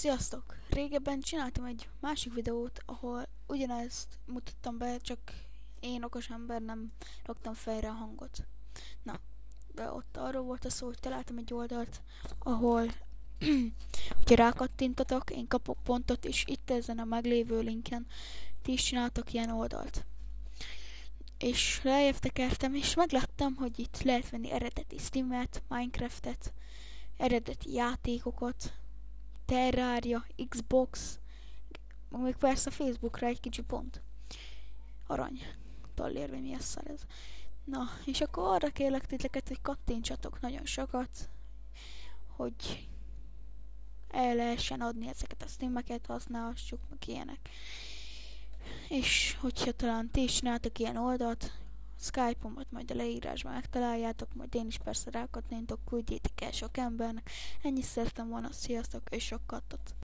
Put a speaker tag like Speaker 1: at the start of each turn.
Speaker 1: Sziasztok! Régebben csináltam egy másik videót, ahol ugyanezt mutattam be, csak én okos ember nem raktam fejre a hangot. Na, de ott arról volt a szó, hogy találtam egy oldalt, ahol hogyha rákattintatok, én kapok pontot, és itt ezen a meglévő linken ti is csináltak ilyen oldalt. És lejjebb tekertem, és megláttam, hogy itt lehet venni eredeti Steamet, Minecraftet, eredeti játékokat, Terraria, Xbox, még persze Facebookra egy kicsi pont. Arany. Tallér, vagy mi a szar ez. Na, és akkor arra kérlek titeket, hogy kattintsatok nagyon sokat, hogy el lehessen adni ezeket a streameket, használhassuk, meg ilyenek. És hogyha talán ti is csináltok ilyen oldalt, Skype-omat majd a leírásban megtaláljátok, majd én is persze rákattintok, küldjétek el sok embernek. Ennyi szerettem volna, sziasztok, és sok kattot!